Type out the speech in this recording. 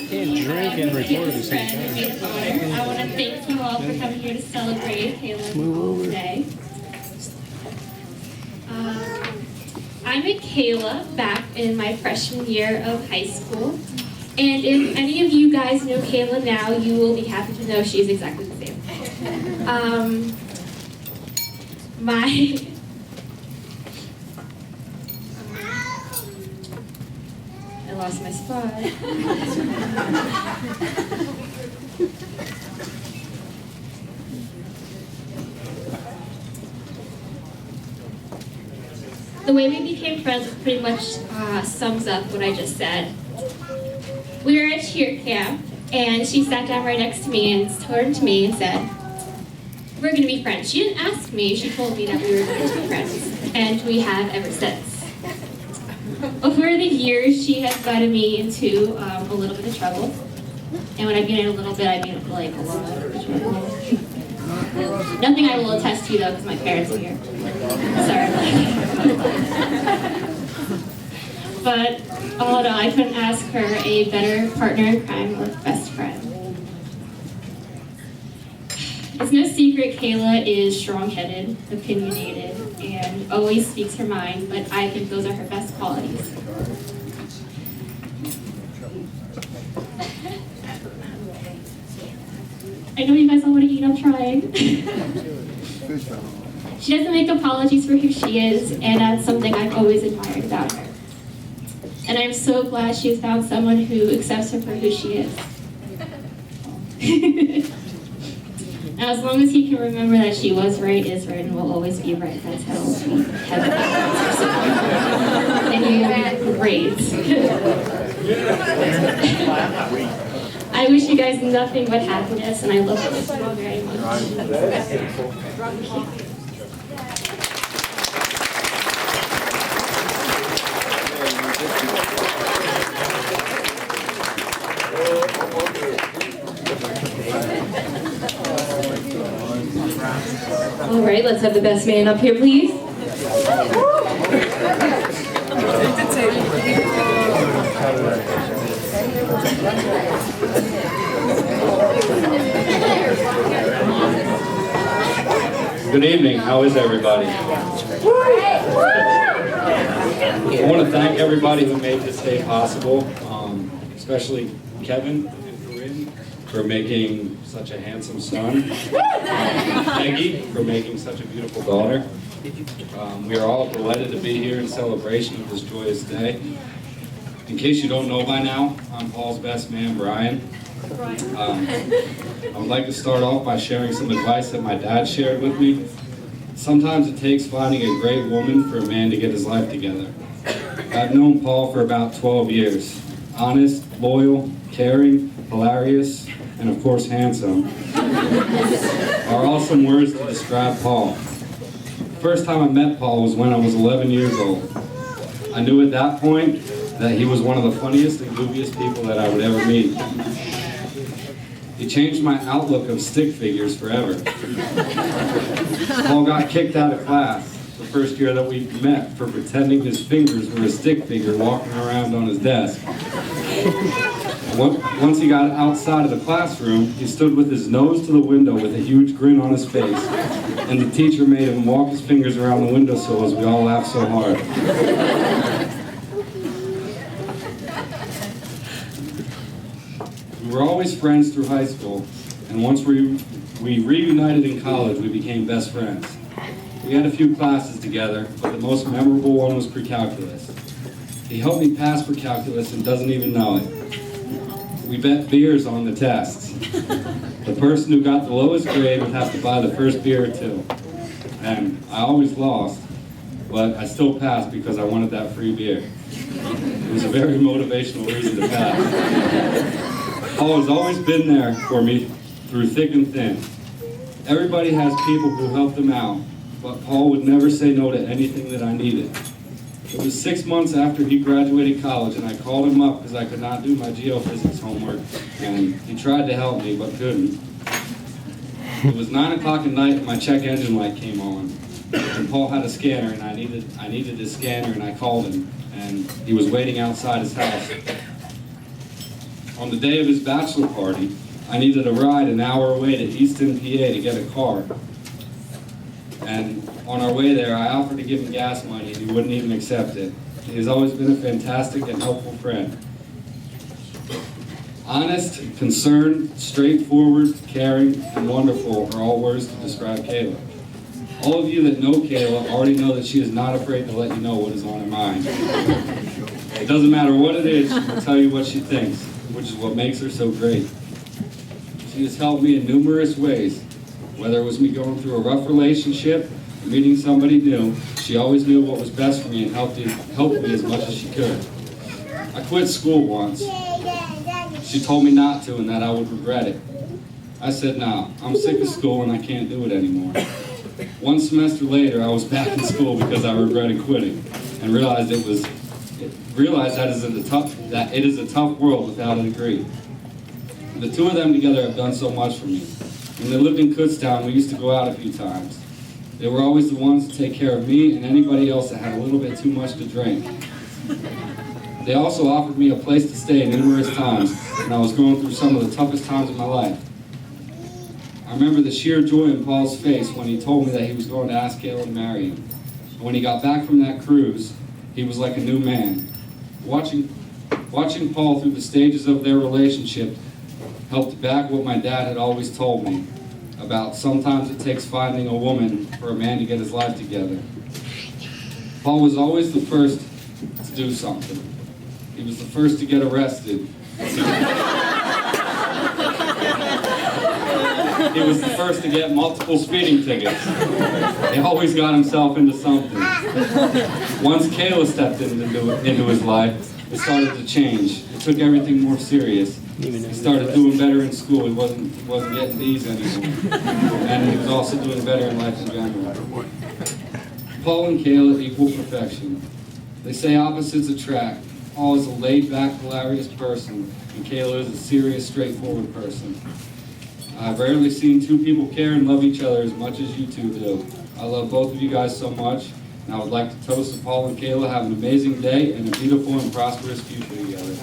Can't drink and record at the same time. I want to thank you all for coming here to celebrate Kayla's move today. I met Kayla back in my freshman year of high school. And if any of you guys know Kayla now, you will be happy to know she's exactly the same. I lost my spot. The way we became friends pretty much sums up what I just said. We were at cheer camp, and she sat down right next to me and turned to me and said, "We're going to be friends." She didn't ask me, she told me that we were going to be friends, and we have ever since. Over the years, she has gotten me into a little bit of trouble, and when I mean a little bit, I mean like a lot of trouble. Nothing I will attest to though, because my parents are here. Sorry. But all in all, I couldn't ask her a better partner in crime or best friend. It's no secret Kayla is strong-headed, opinionated, and always speaks her mind, but I think those are her best qualities. I know you guys all want to eat, I'm trying. She doesn't make apologies for who she is, and that's something I've always admired about her. And I'm so glad she has found someone who accepts her for who she is. Now, as long as he can remember that she was right, is right, and will always be right, that's how heaven is. And you're going to be great. I wish you guys nothing but happiness, and I love you all very much. All right, let's have the best man up here, please. Good evening. How is everybody? I want to thank everybody who made this day possible, especially Kevin and Rhein for making such a handsome son, Peggy for making such a beautiful daughter. We are all delighted to be here in celebration of this joyous day. In case you don't know by now, I'm Paul's best man, Rhein. I would like to start off by sharing some advice that my dad shared with me. Sometimes it takes finding a great woman for a man to get his life together. I've known Paul for about 12 years. Honest, loyal, caring, hilarious, and of course handsome are all some words to describe Paul. The first time I met Paul was when I was 11 years old. I knew at that point that he was one of the funniest and goofiest people that I would ever meet. He changed my outlook of stick figures forever. Paul got kicked out of class the first year that we met for pretending his fingers were a stick figure walking around on his desk. Once he got outside of the classroom, he stood with his nose to the window with a huge grin on his face, and the teacher made him walk his fingers around the windowsill as we all laughed so hard. We were always friends through high school, and once we reunited in college, we became best friends. We had a few classes together, but the most memorable one was pre-calculus. He helped me pass pre-calculus and doesn't even know it. We bet beers on the tests. The person who got the lowest grade would have to buy the first beer or two. And I always lost, but I still passed because I wanted that free beer. It was a very motivational reason to pass. Paul has always been there for me through thick and thin. Everybody has people who help them out, but Paul would never say no to anything that I needed. It was 6 months after he graduated college, and I called him up because I could not do my geophysics homework, and he tried to help me, but couldn't. It was 9 o'clock at night, and my check engine light came on. And Paul had a scanner, and I needed his scanner, and I called him, and he was waiting outside his house. On the day of his bachelor party, I needed a ride an hour away to Easton, PA to get a car. And on our way there, I offered to give him gas money and he wouldn't even accept it. He has always been a fantastic and helpful friend. Honest, concerned, straightforward, caring, and wonderful are all words to describe Kayla. All of you that know Kayla already know that she is not afraid to let you know what is on her mind. It doesn't matter what it is, she will tell you what she thinks, which is what makes her so great. She has helped me in numerous ways. Whether it was me going through a rough relationship or meeting somebody new, she always knew what was best for me and helped me as much as she could. I quit school once. She told me not to and that I would regret it. I said, "No, I'm sick of school and I can't do it anymore." One semester later, I was back in school because I regretted quitting and realized that it is a tough world without a degree. The two of them together have done so much for me. When they lived in Kutztown, we used to go out a few times. They were always the ones to take care of me and anybody else that had a little bit too much to drink. They also offered me a place to stay numerous times when I was going through some of the toughest times of my life. I remember the sheer joy in Paul's face when he told me that he was going to ask Kayla to marry him. And when he got back from that cruise, he was like a new man. Watching Paul through the stages of their relationship helped back what my dad had always told me about sometimes it takes finding a woman for a man to get his life together. Paul was always the first to do something. He was the first to get arrested. He was the first to get multiple speeding tickets. He always got himself into something. Once Kayla stepped into his life, it started to change. It took everything more serious. He started doing better in school. He wasn't getting D's anymore. And he was also doing better in life in general. Paul and Kayla equal perfection. They say opposites attract. Paul is a laid-back, hilarious person, and Kayla is a serious, straightforward person. I've rarely seen two people care and love each other as much as you two do. I love both of you guys so much, and I would like to toast to Paul and Kayla. Have an amazing day and a beautiful and prosperous future together.